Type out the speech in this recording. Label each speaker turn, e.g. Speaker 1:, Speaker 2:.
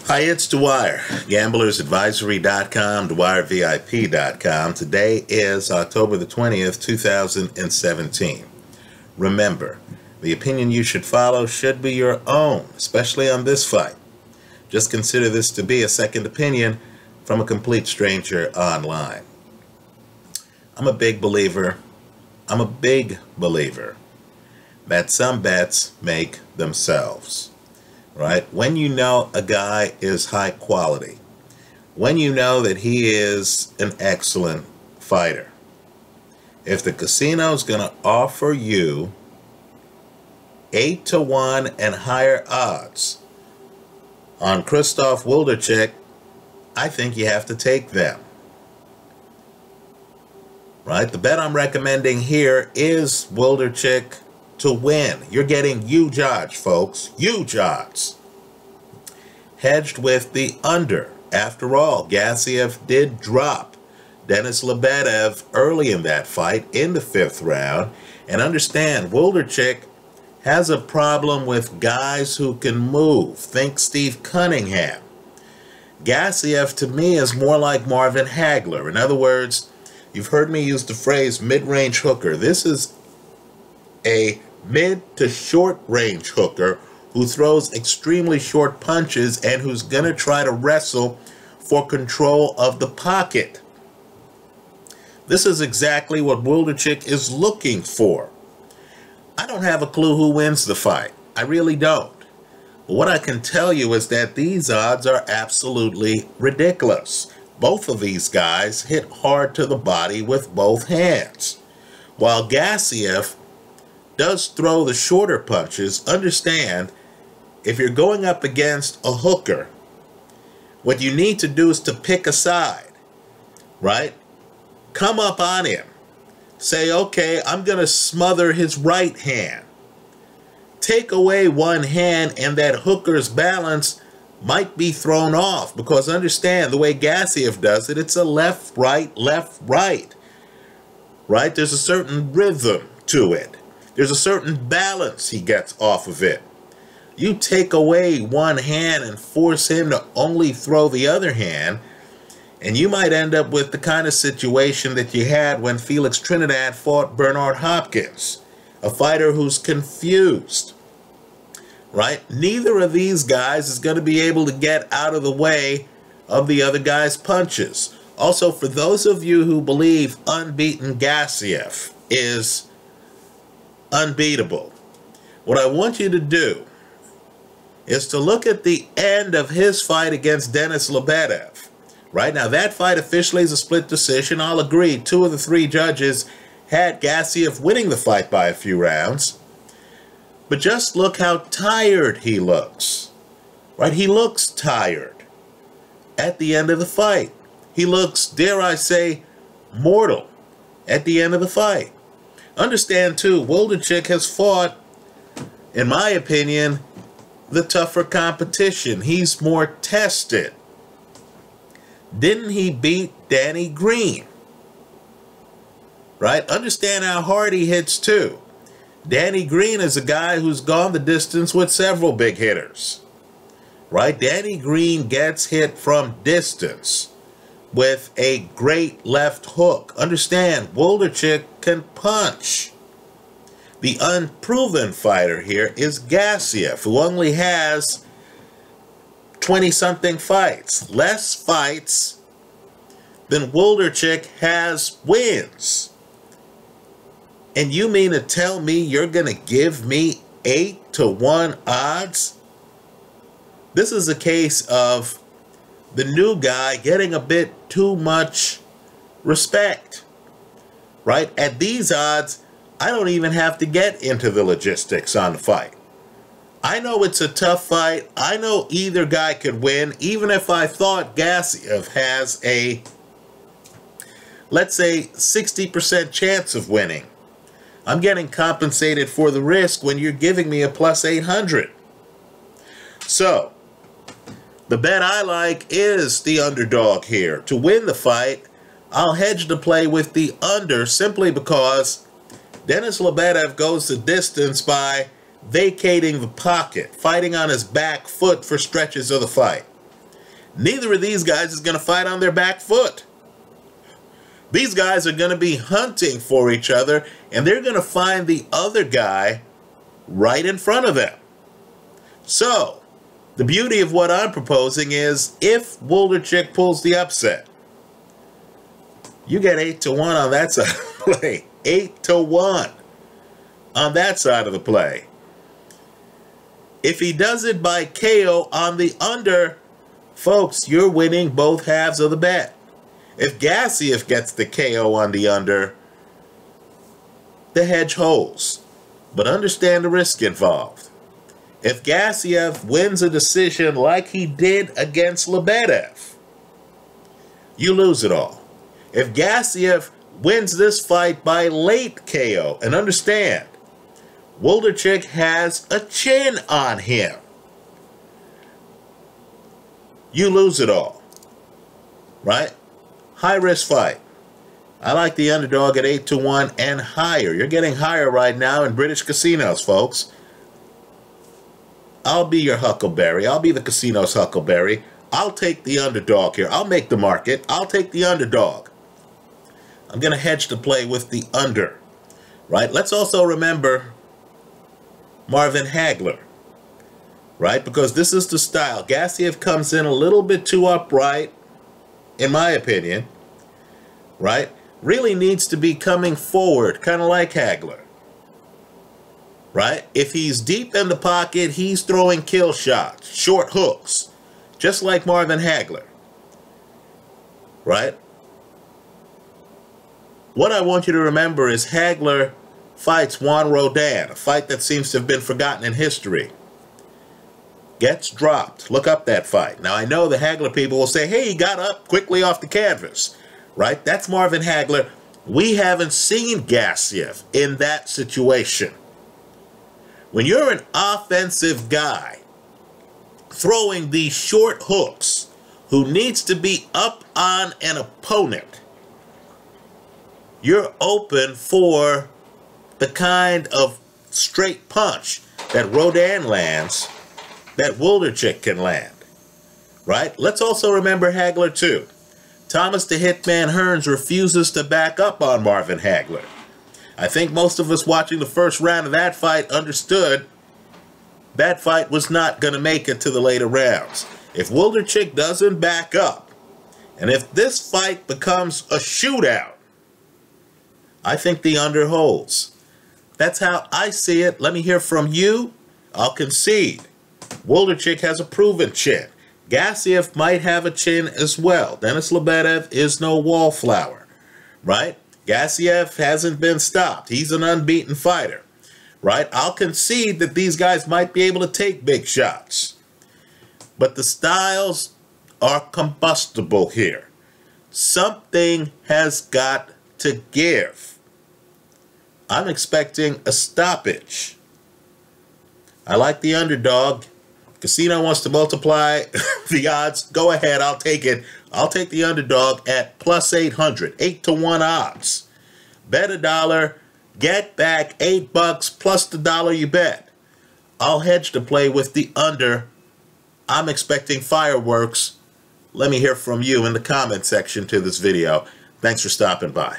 Speaker 1: Hi, it's Dwyer, gamblersadvisory.com, dwyervip.com. Today is October the 20th, 2017. Remember, the opinion you should follow should be your own, especially on this fight. Just consider this to be a second opinion from a complete stranger online. I'm a big believer that some bets make themselves. Right? When you know a guy is high quality, when you know that he is an excellent fighter, if the casino's going to offer you 8-1 and higher odds on Krzysztof Wlodarczyk, I think you have to take them. Right? The bet I'm recommending here is Wlodarczyk to win. You're getting huge odds, folks. Huge odds. Hedged with the under. After all, Gassiev did drop Denis Lebedev early in that fight in the 5th round. And understand, Wlodarczyk has a problem with guys who can move. Think Steve Cunningham. Gassiev, to me, is more like Marvin Hagler. In other words, you've heard me use the phrase mid-range hooker. This is a mid to short range hooker who throws extremely short punches and who's going to try to wrestle for control of the pocket. This is exactly what Wlodarczyk is looking for. I don't have a clue who wins the fight. I really don't. But what I can tell you is that these odds are absolutely ridiculous. Both of these guys hit hard to the body with both hands. While Gassiev does throw the shorter punches, understand, if you're going up against a hooker, what you need to do is to pick a side, right? Come up on him. Say, okay, I'm going to smother his right hand. Take away one hand and that hooker's balance might be thrown off, because understand, the way Gassiev does it, it's a left, right, right. There's a certain rhythm to it. There's a certain balance he gets off of it. You take away one hand and force him to only throw the other hand, and you might end up with the kind of situation that you had when Felix Trinidad fought Bernard Hopkins, a fighter who's confused. Right? Neither of these guys is going to be able to get out of the way of the other guy's punches. Also, for those of you who believe unbeaten Gassiev is unbeatable, what I want you to do is to look at the end of his fight against Denis Lebedev. Right now, that fight officially is a split decision. I'll agree, 2 of the 3 judges had Gassiev winning the fight by a few rounds. But just look how tired he looks. Right? He looks tired at the end of the fight. He looks, dare I say, mortal at the end of the fight. Understand, too, Wlodarczyk has fought, in my opinion, the tougher competition. He's more tested. Didn't he beat Danny Green? Right? Understand how hard he hits, too. Danny Green is a guy who's gone the distance with several big hitters. Right? Danny Green gets hit from distance with a great left hook. Understand, Wlodarczyk can punch. The unproven fighter here is Gassiev, who only has 20-something fights. Less fights than Wlodarczyk has wins. And you mean to tell me you're going to give me 8-1 odds? This is a case of the new guy getting a bit too much respect. Right? At these odds, I don't even have to get into the logistics on the fight. I know it's a tough fight. I know either guy could win, even if I thought Gassiev has a, let's say, 60% chance of winning. I'm getting compensated for the risk when you're giving me a plus 800. So, the bet I like is the underdog here. To win the fight, I'll hedge the play with the under simply because Denis Lebedev goes the distance by vacating the pocket, fighting on his back foot for stretches of the fight. Neither of these guys is going to fight on their back foot. These guys are going to be hunting for each other, and they're going to find the other guy right in front of them. So, the beauty of what I'm proposing is, if Wlodarczyk pulls the upset, you get 8-1 on that side of the play. 8-1 on that side of the play. If he does it by KO on the under, folks, you're winning both halves of the bet. If Gassiev gets the KO on the under, the hedge holds. But understand the risk involved. If Gassiev wins a decision like he did against Lebedev, you lose it all. If Gassiev wins this fight by late KO, and understand, Wlodarczyk has a chin on him, you lose it all. Right? High risk fight. I like the underdog at 8-1 and higher. You're getting higher right now in British casinos, folks. I'll be your Huckleberry. I'll be the casino's Huckleberry. I'll take the underdog here. I'll make the market. I'll take the underdog. I'm going to hedge the play with the under. Right? Let's also remember Marvin Hagler. Right? Because this is the style. Gassiev comes in a little bit too upright, in my opinion. Right? Really needs to be coming forward, kind of like Hagler. Right? If he's deep in the pocket, he's throwing kill shots, short hooks, just like Marvin Hagler. Right? What I want you to remember is Hagler fights Juan Rodin, a fight that seems to have been forgotten in history. Gets dropped. Look up that fight. Now, I know the Hagler people will say, hey, he got up quickly off the canvas. Right? That's Marvin Hagler. We haven't seen Gassiev in that situation. When you're an offensive guy throwing these short hooks who needs to be up on an opponent, you're open for the kind of straight punch that Rodin lands that Wlodarczyk can land. Right? Let's also remember Hagler too. Thomas the Hitman Hearns refuses to back up on Marvin Hagler. I think most of us watching the first round of that fight understood that fight was not going to make it to the later rounds. If Wlodarczyk doesn't back up, and if this fight becomes a shootout, I think the under holds. That's how I see it. Let me hear from you. I'll concede. Wlodarczyk has a proven chin. Gassiev might have a chin as well. Denis Lebedev is no wallflower, right? Gassiev hasn't been stopped. He's an unbeaten fighter, right? I'll concede that these guys might be able to take big shots. But the styles are combustible here. Something has got to give. I'm expecting a stoppage. I like the underdog. Casino wants to multiply the odds. Go ahead, I'll take it. I'll take the underdog at plus 800, 8-1 odds. Bet $1, get back $8 plus the dollar you bet. I'll hedge the play with the under. I'm expecting fireworks. Let me hear from you in the comment section to this video. Thanks for stopping by.